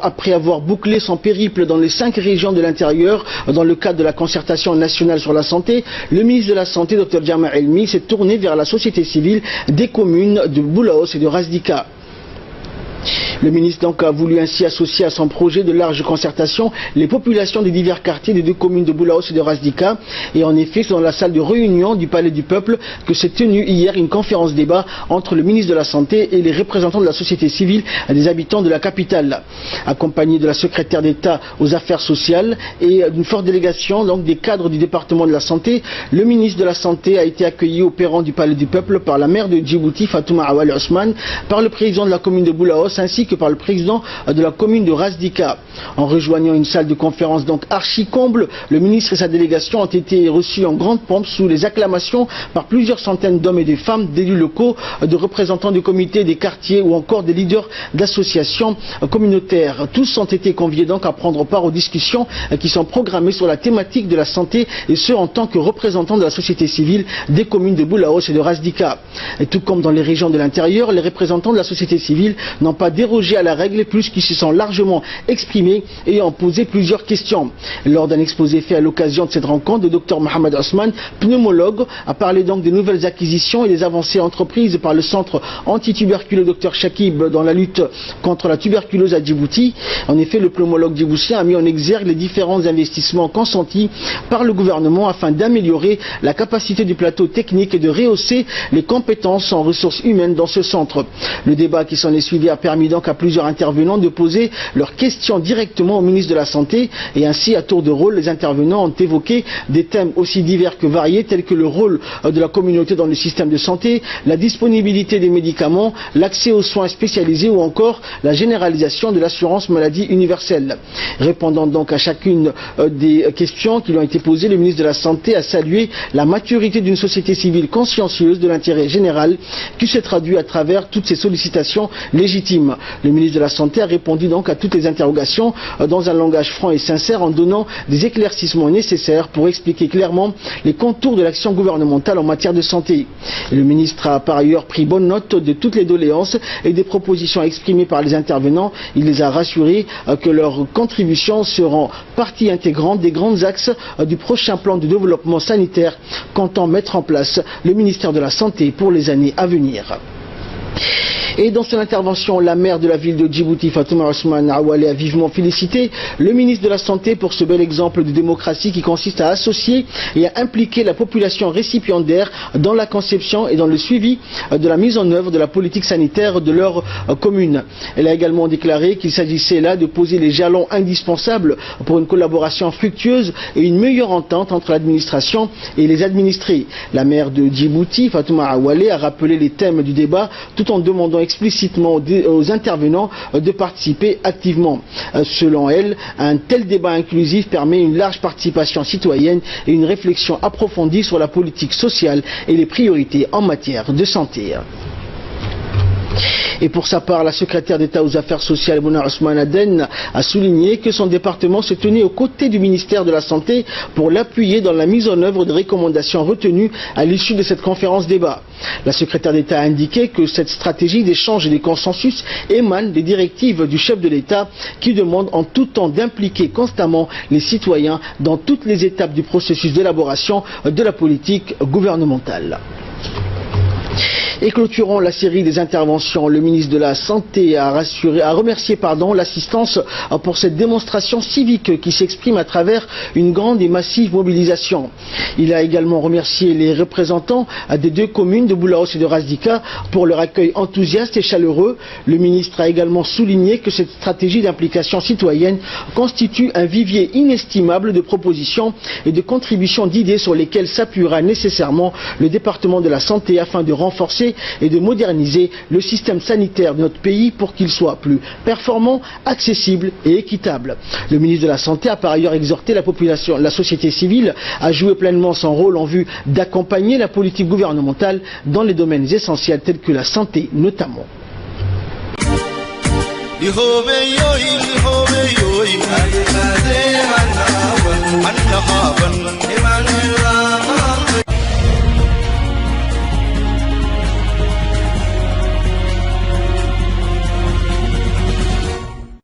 après avoir bouclé son périple dans les 5 régions de l'intérieur dans le cadre de la concertation nationale sur la santé, le ministre de la Santé, Dr Jama Elmi, s'est tourné vers la société civile des communes de Boulaos et de Razdika. Le ministre donc a voulu ainsi associer à son projet de large concertation les populations des divers quartiers des 2 communes de Boulaos et de Razdika. Et en effet, c'est dans la salle de réunion du Palais du Peuple que s'est tenue hier une conférence débat entre le ministre de la Santé et les représentants de la société civile des habitants de la capitale, accompagné de la secrétaire d'État aux affaires sociales et d'une forte délégation donc des cadres du département de la santé. Le ministre de la Santé a été accueilli au perron du Palais du Peuple par la maire de Djibouti, Fatouma Awal Ousmane, par le président de la commune de Boulaos ainsi que par le président de la commune de Razdika. En rejoignant une salle de conférence donc archi comble, le ministre et sa délégation ont été reçus en grande pompe sous les acclamations par plusieurs centaines d'hommes et de femmes, d'élus locaux, de représentants du comité des quartiers ou encore des leaders d'associations communautaires. Tous ont été conviés donc à prendre part aux discussions qui sont programmées sur la thématique de la santé, et ce en tant que représentants de la société civile des communes de Boulaos et de Razdika. Et tout comme dans les régions de l'intérieur, les représentants de la société civile n'ont pas dérogé à la règle puisqu'ils se sont largement exprimés et ont posé plusieurs questions. Lors d'un exposé fait à l'occasion de cette rencontre, le Dr Mohamed Ousmane, pneumologue, a parlé donc des nouvelles acquisitions et des avancées entreprises par le centre antituberculeux Dr Chakib dans la lutte contre la tuberculose à Djibouti. En effet, le pneumologue djiboutien a mis en exergue les différents investissements consentis par le gouvernement afin d'améliorer la capacité du plateau technique et de rehausser les compétences en ressources humaines dans ce centre. Le débat qui s'en est suivi a permis donc à plusieurs intervenants de poser leurs questions directement au ministre de la Santé, et ainsi à tour de rôle les intervenants ont évoqué des thèmes aussi divers que variés tels que le rôle de la communauté dans le système de santé, la disponibilité des médicaments, l'accès aux soins spécialisés ou encore la généralisation de l'assurance maladie universelle. Répondant donc à chacune des questions qui lui ont été posées, le ministre de la Santé a salué la maturité d'une société civile consciencieuse de l'intérêt général qui se traduit à travers toutes ces sollicitations légitimes. Le ministre de la Santé a répondu donc à toutes les interrogations dans un langage franc et sincère en donnant des éclaircissements nécessaires pour expliquer clairement les contours de l'action gouvernementale en matière de santé. Et le ministre a par ailleurs pris bonne note de toutes les doléances et des propositions exprimées par les intervenants. Il les a rassurés que leurs contributions seront partie intégrante des grands axes du prochain plan de développement sanitaire qu'entend mettre en place le ministère de la Santé pour les années à venir. Et dans son intervention, la maire de la ville de Djibouti, Fatouma Ousmane Awale, a vivement félicité le ministre de la Santé pour ce bel exemple de démocratie qui consiste à associer et à impliquer la population récipiendaire dans la conception et dans le suivi de la mise en œuvre de la politique sanitaire de leur commune. Elle a également déclaré qu'il s'agissait là de poser les jalons indispensables pour une collaboration fructueuse et une meilleure entente entre l'administration et les administrés. La maire de Djibouti, Fatouma Awale, a rappelé les thèmes du débat tout en demandant explicitement aux intervenants de participer activement. Selon elle, un tel débat inclusif permet une large participation citoyenne et une réflexion approfondie sur la politique sociale et les priorités en matière de santé. Et pour sa part, la secrétaire d'État aux affaires sociales, Bouna Ousmane Aden, a souligné que son département se tenait aux côtés du ministère de la Santé pour l'appuyer dans la mise en œuvre des recommandations retenues à l'issue de cette conférence débat. La secrétaire d'État a indiqué que cette stratégie d'échange et de consensus émane des directives du chef de l'État qui demande en tout temps d'impliquer constamment les citoyens dans toutes les étapes du processus d'élaboration de la politique gouvernementale. Et clôturant la série des interventions, le ministre de la Santé a remercié l'assistance pour cette démonstration civique qui s'exprime à travers une grande et massive mobilisation. Il a également remercié les représentants des 2 communes de Boulaos et de Razdika pour leur accueil enthousiaste et chaleureux. Le ministre a également souligné que cette stratégie d'implication citoyenne constitue un vivier inestimable de propositions et de contributions d'idées sur lesquelles s'appuiera nécessairement le département de la Santé afin de renforcer et de moderniser le système sanitaire de notre pays pour qu'il soit plus performant, accessible et équitable. Le ministre de la Santé a par ailleurs exhorté la population, la société civile à jouer pleinement son rôle en vue d'accompagner la politique gouvernementale dans les domaines essentiels tels que la santé notamment.